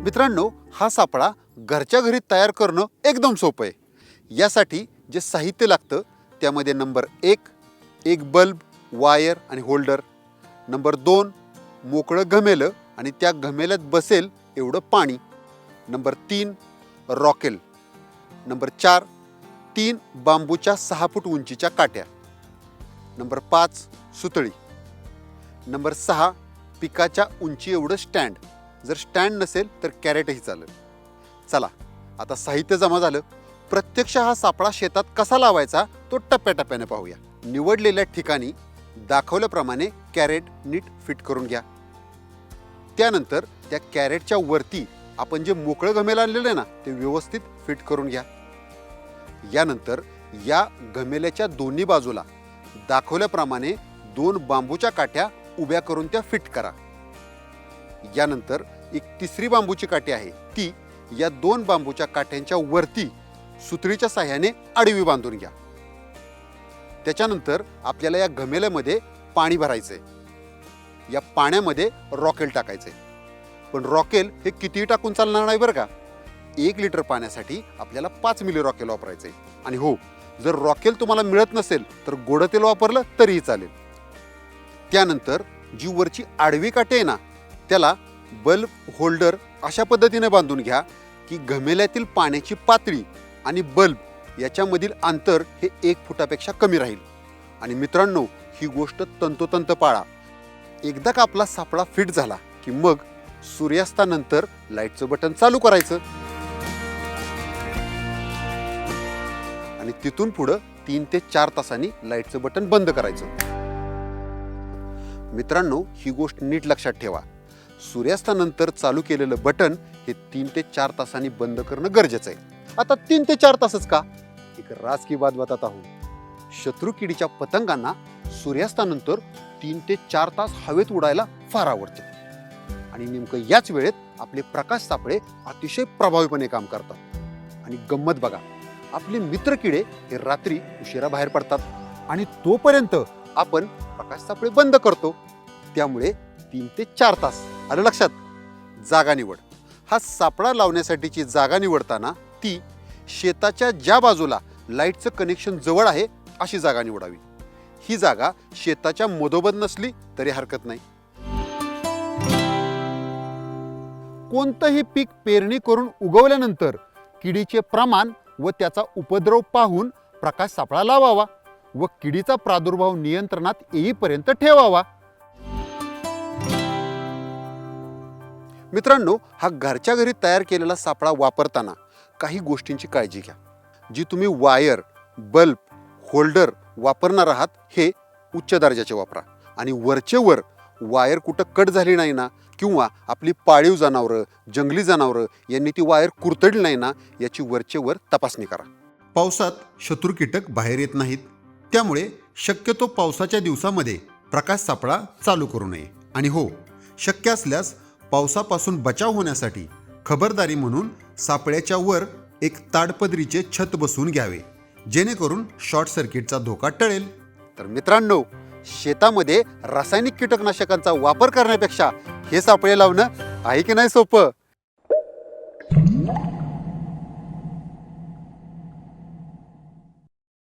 मित्रांनो, हा सापळा घरच्या घरी तयार करणं एकदम सोपं आहे। यासाठी जे साहित्य लागतं त्यामध्ये नंबर 1 एक बल्ब, वायर आणि होल्डर, नंबर 2 मोकळं घमेलं आणि त्या घमेल्यात बसेल एवढं पाणी, नंबर 3 रॉकेल, नंबर 4 3 बांबूच्या 6 फूट उंचीच्या काट्या, नंबर 5 सुतळी, नंबर 6 पिकाच्या उंची एवढं स्टँड, जर स्टँड नसेल तर कॅरेटही चालेल। चला आता साहित्य जमा झालं, प्रत्यक्ष हा सापळा शेतात कसा लावायचा तो टप्प्याटप्प्याने पाहूया। निवडलेल्या ठिकाणी दाखवल्याप्रमाणे कॅरेट नीट फिट करून घ्या। त्यानंतर त्या कॅरेटच्या वरती आपण जे मोकळं घमेलं आणलेलं आहे ना ते व्यवस्थित फिट करून घ्या। यानंतर या घमेल्याच्या दोन्ही बाजूला दाखवल्याप्रमाणे 2 बांबूच्या काट्या उभ्या करून त्या फिट करा। यानंतर एक तिसरी बांबूची काठी आहे ती या 2 बांबूच्या काठ्यांच्या वरती सुतळीच्या साहाय्याने आडवी बांधून घ्या। त्याच्यानंतर आपल्याला या घमेल्यामध्ये पाणी भरायचंय। या पाण्यामध्ये रॉकेल टाकायचंय, पण रॉकेल हे कितीही टाकून चालणार नाही बरं का। 1 लिटर पाण्यासाठी आपल्याला 5 मिली रॉकेल वापरायचंय। आणि हो, जर रॉकेल तुम्हाला मिळत नसेल तर गोडं तेल वापरलं तरीही चालेल। त्यानंतर जी वरची आडवी काठी आहे ना त्याला बल्ब होल्डर अशा पद्धतीने बांधून घ्या की घमेल्यातील पाण्याची पातळी आणि बल्ब याच्यामधील अंतर हे 1 फुटापेक्षा कमी राहील। आणि मित्रांनो, ही गोष्ट तंतोतंत पाळा। एकदा का आपला सापळा फिट झाला की मग सूर्यास्तानंतर लाईटचं बटन चालू करायचं आणि तिथून पुढे 3 ते 4 तासांनी लाईटचं बटन बंद करायचं। मित्रांनो, ही गोष्ट नीट लक्षात ठेवा, सूर्यास्तानंतर चालू केलेलं बटन हे 3 ते 4 तासांनी बंद करणं गरजेचं आहे। आता 3 ते 4 तासच का? एक राज की बात बताता हूं। शत्रू किडीच्या पतंगांना सूर्यास्तानंतर 3 ते 4 तास हवेत उडायला फार आवडते आणि नेमकं याच वेळेत आपले प्रकाश सापळे अतिशय प्रभावीपणे काम करतात। आणि गंमत बघा, आपले मित्र किडे हे रात्री उशिरा बाहेर पडतात आणि तोपर्यंत आपण प्रकाश सापळे बंद करतो। त्यामुळे 3 ते 4 तास। आलं लक्षात? जागा निवड। हा सापळा लावण्यासाठीची जागा निवडताना ती शेताच्या ज्या बाजूला लाईटचं कनेक्शन जवळ आहे अशी जागा निवडावी। ही जागा शेताच्या मधोमध नसली तरी हरकत नाही। कोणतंही पीक पेरणी करून उगवल्यानंतर किडीचे प्रमाण व त्याचा उपद्रव पाहून प्रकाश सापळा लावावा व किडीचा प्रादुर्भाव नियंत्रणात येईपर्यंत ठेवावा। मित्रांनो, हा घरच्या घरी तयार केलेला सापळा वापरताना काही गोष्टींची काळजी घ्या। जी तुम्ही वायर, बल्ब, होल्डर वापरणार आहात हे उच्च दर्जाचे वापरा आणि वरचे वर वायर कुठं कट झाली नाही ना किंवा आपली पाळीव जनावरं, जंगली जनावरं यांनी ती वायर कुरतडली नाही ना याची वरचे वर तपासणी करा। पावसात शत्रू कीटक बाहेर येत नाहीत, त्यामुळे शक्यतो पावसाच्या दिवसामध्ये प्रकाश सापळा चालू करू नये। आणि हो, शक्य असल्यास पावसापासून बचाव होण्यासाठी खबरदारी म्हणून सापळ्याच्या वर एक ताडपदरीचे छत बसवून घ्यावे, जेणेकरून शॉर्ट सर्किटचा धोका टळेल। तर मित्रांनो, शेतामध्ये रासायनिक कीटकनाशकांचा वापर करण्यापेक्षा हे सापळे लावणं आहे की नाही सोपं?